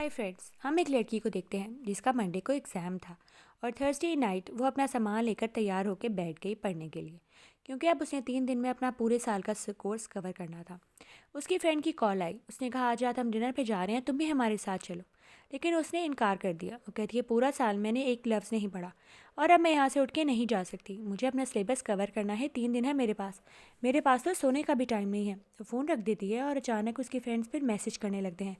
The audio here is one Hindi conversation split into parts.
हाय फ्रेंड्स, हम एक लड़की को देखते हैं जिसका मंडे को एग्ज़ाम था और थर्सडे नाइट वो अपना सामान लेकर तैयार होकर बैठ गई पढ़ने के लिए, क्योंकि अब उसने 3 दिन में अपना पूरे साल का कोर्स कवर करना था। उसकी फ्रेंड की कॉल आई। उसने कहा, आज रात हम डिनर पे जा रहे हैं, तुम भी हमारे साथ चलो। लेकिन उसने इनकार कर दिया। वो कहती है, पूरा साल मैंने एक लफ्ज़ नहीं पढ़ा और अब मैं यहाँ से उठ के नहीं जा सकती। मुझे अपना सिलेबस कवर करना है, 3 दिन है मेरे पास तो सोने का भी टाइम नहीं है। तो फ़ोन रख देती है और अचानक उसके फ्रेंड्स फिर मैसेज करने लगते हैं।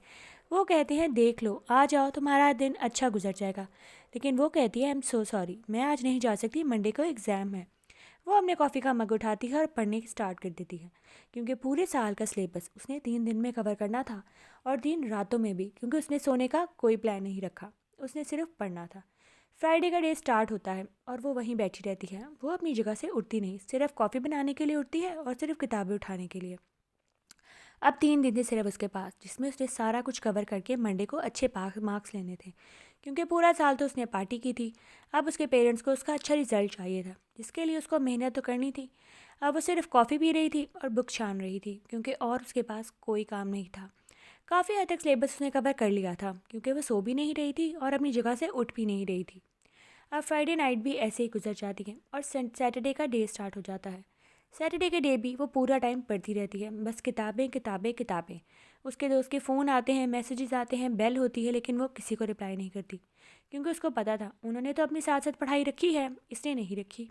वो कहते हैं, देख लो, आ जाओ, तुम्हारा दिन अच्छा गुजर जाएगा। लेकिन वो कहती है, आई एम सो सॉरी, मैं आज नहीं जा सकती, मंडे को एग्ज़ाम है। वो अपने कॉफ़ी का मग उठाती है और पढ़ने की स्टार्ट कर देती है, क्योंकि पूरे साल का सिलेबस उसने 3 दिन में कवर करना था, और दिन रातों में भी, क्योंकि उसने सोने का कोई प्लान नहीं रखा। उसने सिर्फ पढ़ना था। फ्राइडे का डे स्टार्ट होता है और वो वहीं बैठी रहती है। वो अपनी जगह से उठती नहीं, सिर्फ कॉफ़ी बनाने के लिए उठती है और सिर्फ किताबें उठाने के लिए। अब 3 दिन थे सिर्फ उसके पास, जिसमें उसने सारा कुछ कवर करके मंडे को अच्छे मार्क्स लेने थे, क्योंकि पूरा साल तो उसने पार्टी की थी। अब उसके पेरेंट्स को उसका अच्छा रिजल्ट चाहिए था, जिसके लिए उसको मेहनत तो करनी थी। अब वो सिर्फ कॉफ़ी पी रही थी और बुक छान रही थी, क्योंकि और उसके पास कोई काम नहीं था। काफ़ी हद तक सिलेबस उसने कवर कर लिया था, क्योंकि वो सो भी नहीं रही थी और अपनी जगह से उठ भी नहीं रही थी। अब फ्राइडे नाइट भी ऐसे ही गुजर जाती है और सैटरडे का डे स्टार्ट हो जाता है। सैटरडे के डे भी वो पूरा टाइम पढ़ती रहती है, बस किताबें किताबें किताबें। उसके दोस्त के फ़ोन आते हैं, मैसेजेस आते हैं, बेल होती है, लेकिन वो किसी को रिप्लाई नहीं करती, क्योंकि उसको पता था उन्होंने तो अपनी साथ साथ पढ़ाई रखी है, इसने नहीं रखी।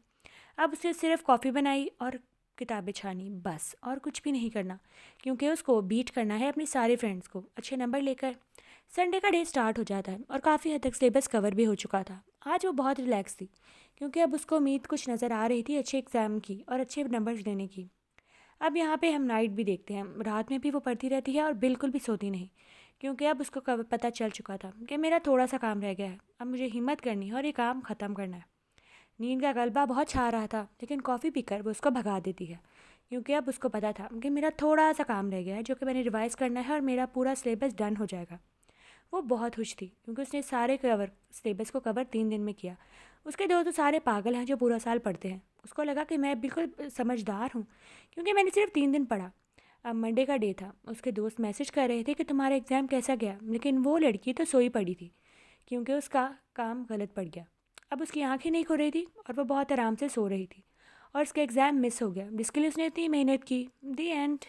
अब उसे सिर्फ कॉफ़ी बनाई और किताबें छानी, बस, और कुछ भी नहीं करना, क्योंकि उसको बीट करना है अपनी सारे फ्रेंड्स को अच्छे नंबर लेकर। संडे का डे स्टार्ट हो जाता है और काफ़ी हद तक सिलेबस कवर भी हो चुका था। आज वो बहुत रिलैक्स थी, क्योंकि अब उसको उम्मीद कुछ नज़र आ रही थी अच्छे एग्ज़ाम की और अच्छे नंबर्स लेने की। अब यहाँ पे हम नाइट भी देखते हैं। रात में भी वो पढ़ती रहती है और बिल्कुल भी सोती नहीं, क्योंकि अब उसको पता चल चुका था कि मेरा थोड़ा सा काम रह गया है, अब मुझे हिम्मत करनी है और ये काम ख़त्म करना है। नींद का गलबा बहुत छा रहा था, लेकिन कॉफ़ी पीकर वो उसको भगा देती है, क्योंकि अब उसको पता था कि मेरा थोड़ा सा काम रह गया है जो कि मैंने रिवाइज़ करना है और मेरा पूरा सिलेबस डन हो जाएगा। वो बहुत खुश थी, क्योंकि उसने सारे सिलेबस को कवर 3 दिन में किया। उसके दोस्त तो सारे पागल हैं जो पूरा साल पढ़ते हैं। उसको लगा कि मैं बिल्कुल समझदार हूँ, क्योंकि मैंने सिर्फ 3 दिन पढ़ा। अब मंडे का डे था। उसके दोस्त मैसेज कर रहे थे कि तुम्हारा एग्ज़ाम कैसा गया, लेकिन वो लड़की तो सोई पड़ी थी, क्योंकि उसका काम गलत पड़ गया। अब उसकी आंखें नहीं खुल रही थी और वो बहुत आराम से सो रही थी, और उसका एग्ज़ाम मिस हो गया, जिसके लिए उसने इतनी मेहनत की। दी एंड।